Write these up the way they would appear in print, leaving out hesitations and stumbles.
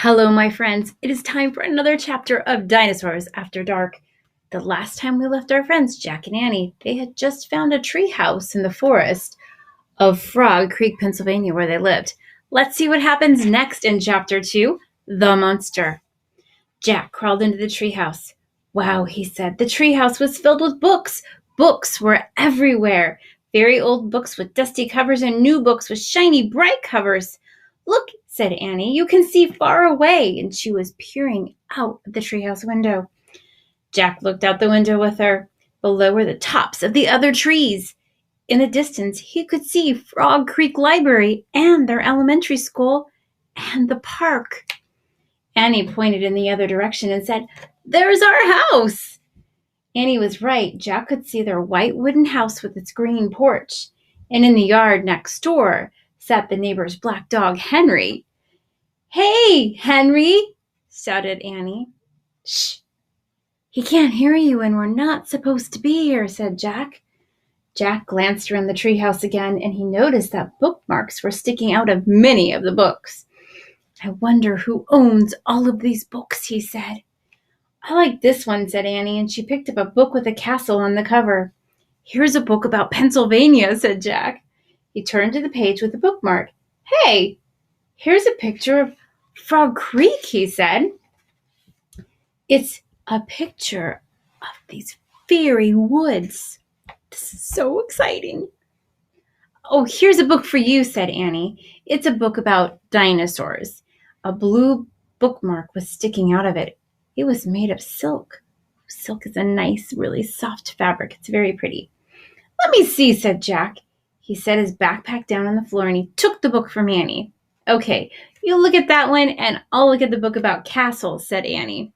Hello, my friends. It is time for another chapter of Dinosaurs After Dark. The last time we left our friends, Jack and Annie, they had just found a tree house in the forest of Frog Creek, Pennsylvania, where they lived. Let's see what happens next in Chapter 2, The Monster. Jack crawled into the treehouse. Wow, he said, the treehouse was filled with books. Books were everywhere. Very old books with dusty covers and new books with shiny, bright covers. Look, said Annie, you can see far away, and she was peering out of the treehouse window. Jack looked out the window with her. Below were the tops of the other trees. In the distance, he could see Frog Creek Library and their elementary school and the park. Annie pointed in the other direction and said, "There's our house." Annie was right. Jack could see their white wooden house with its green porch. And in the yard next door sat the neighbor's black dog, Henry. "Hey, Henry," shouted Annie. "Shh, he can't hear you and we're not supposed to be here," said Jack. Jack glanced around the treehouse again and he noticed that bookmarks were sticking out of many of the books. "I wonder who owns all of these books," he said. "I like this one," said Annie, and she picked up a book with a castle on the cover. "Here's a book about Pennsylvania," said Jack. He turned to the page with the bookmark. "Hey, here's a picture of Frog Creek," he said. "It's a picture of these fairy woods. This is so exciting." "Oh, here's a book for you," said Annie. "It's a book about dinosaurs." A blue bookmark was sticking out of it. It was made of silk. Silk is a nice, really soft fabric. It's very pretty. "Let me see," said Jack. He set his backpack down on the floor and he took the book from Annie. "Okay, you look at that one and I'll look at the book about castles," said Annie.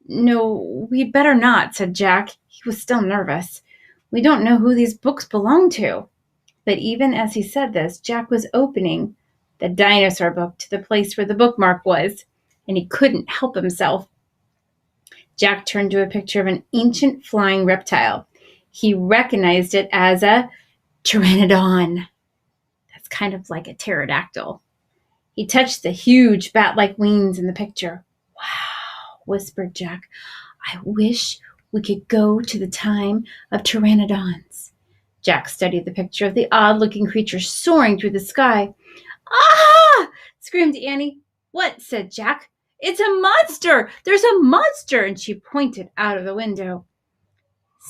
"No, we'd better not," said Jack. He was still nervous. "We don't know who these books belong to." But even as he said this, Jack was opening the dinosaur book to the place where the bookmark was, and he couldn't help himself. Jack turned to a picture of an ancient flying reptile. He recognized it as a pteranodon. That's kind of like a pterodactyl. He touched the huge bat-like wings in the picture. "Wow," whispered Jack. "I wish we could go to the time of pteranodons." Jack studied the picture of the odd-looking creature soaring through the sky. "Ah!" screamed Annie. "What?" said Jack. "It's a monster! There's a monster!" And she pointed out of the window.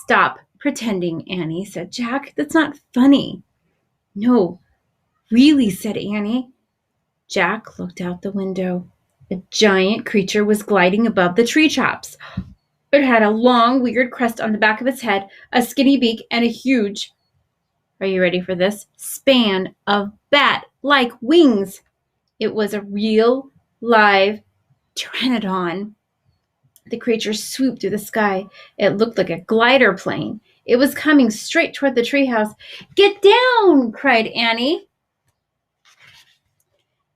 "Stop pretending, Annie," said Jack. "That's not funny." "No, really," said Annie. Jack looked out the window. A giant creature was gliding above the tree tops. It had a long, weird crest on the back of its head, a skinny beak, and a huge, are you ready for this, span of bat-like wings. It was a real, live pteranodon. The creature swooped through the sky. It looked like a glider plane. It was coming straight toward the treehouse. "Get down!" cried Annie.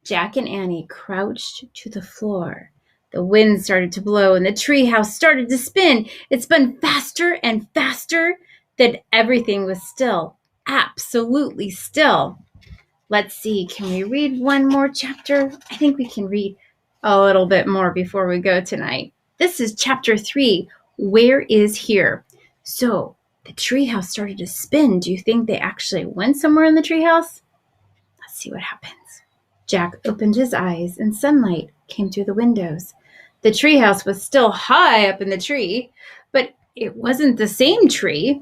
Jack and Annie crouched to the floor. The wind started to blow and the treehouse started to spin. It spun faster and faster. Then everything was still, absolutely still. Let's see, can we read one more chapter? I think we can read a little bit more before we go tonight. This is chapter 3, Where is Here? So the treehouse started to spin. Do you think they actually went somewhere in the treehouse? Let's see what happens. Jack opened his eyes and sunlight came through the windows. The treehouse was still high up in the tree, but it wasn't the same tree.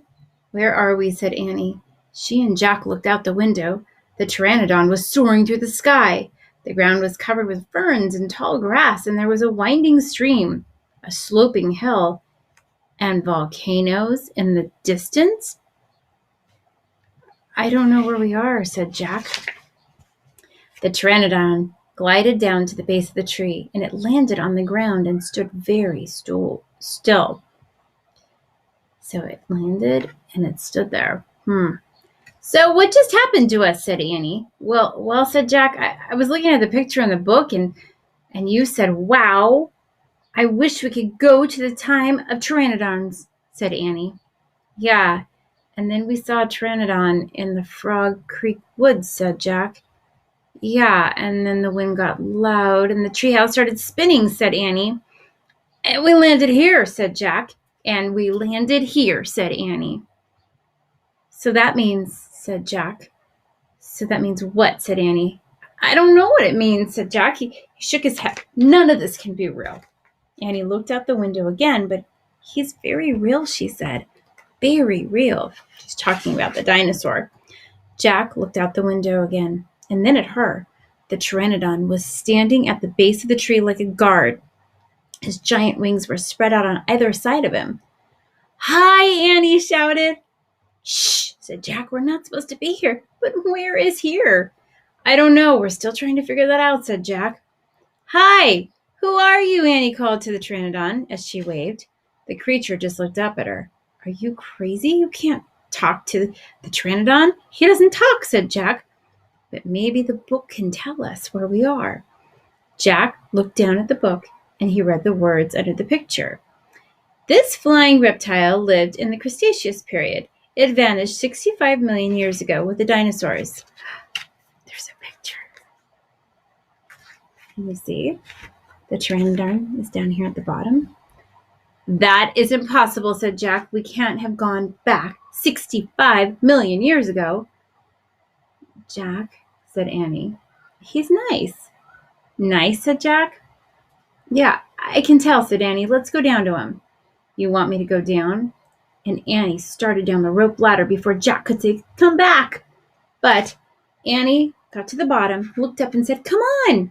"Where are we?" said Annie. She and Jack looked out the window. The pteranodon was soaring through the sky. The ground was covered with ferns and tall grass, and there was a winding stream, a sloping hill, and volcanoes in the distance. "I don't know where we are," said Jack. The pteranodon glided down to the base of the tree, and it landed on the ground and stood very still. So it landed and it stood there. "So what just happened to us?" said Annie. Well, said Jack, I was looking at the picture in the book and you said, 'Wow, I wish we could go to the time of pteranodons,'" said Annie. "Yeah, and then we saw a pteranodon in the Frog Creek woods," said Jack. Yeah, and then the wind got loud and the treehouse started spinning, said Annie. And we landed here, said Jack. And we landed here, said Annie. So that means, said Jack. So that means what, said Annie. I don't know what it means, said Jack. He shook his head. None of this can be real. Annie looked out the window again, but he's very real, she said. Very real. She's talking about the dinosaur. Jack looked out the window again, and then at her. The pteranodon was standing at the base of the tree like a guard. His giant wings were spread out on either side of him. Hi, Annie shouted. Shh, said Jack. We're not supposed to be here. But where is here? I don't know. We're still trying to figure that out, said Jack. Hi, who are you? Annie called to the pteranodon as she waved. The creature just looked up at her. Are you crazy? You can't talk to the pteranodon. He doesn't talk, said Jack. But maybe the book can tell us where we are. Jack looked down at the book and he read the words under the picture. This flying reptile lived in the Cretaceous period. It vanished 65 million years ago with the dinosaurs. There's a picture. Can you see? The pteranodon is down here at the bottom. That is impossible, said Jack. We can't have gone back 65 million years ago. Jack, said Annie. He's nice. Nice, said Jack. Yeah, I can tell, said Annie. Let's go down to him. You want me to go down? And Annie started down the rope ladder before Jack could say, come back. But Annie got to the bottom, looked up and said, come on.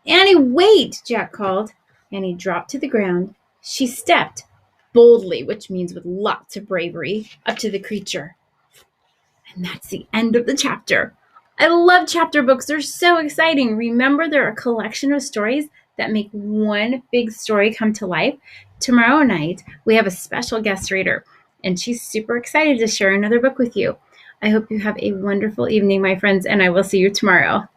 Annie, wait, Jack called. Annie dropped to the ground. She stepped boldly, which means with lots of bravery, up to the creature. And that's the end of the chapter. I love chapter books. They're so exciting. Remember, they're a collection of stories that make one big story come to life. Tomorrow night, we have a special guest reader, and she's super excited to share another book with you. I hope you have a wonderful evening, my friends, and I will see you tomorrow.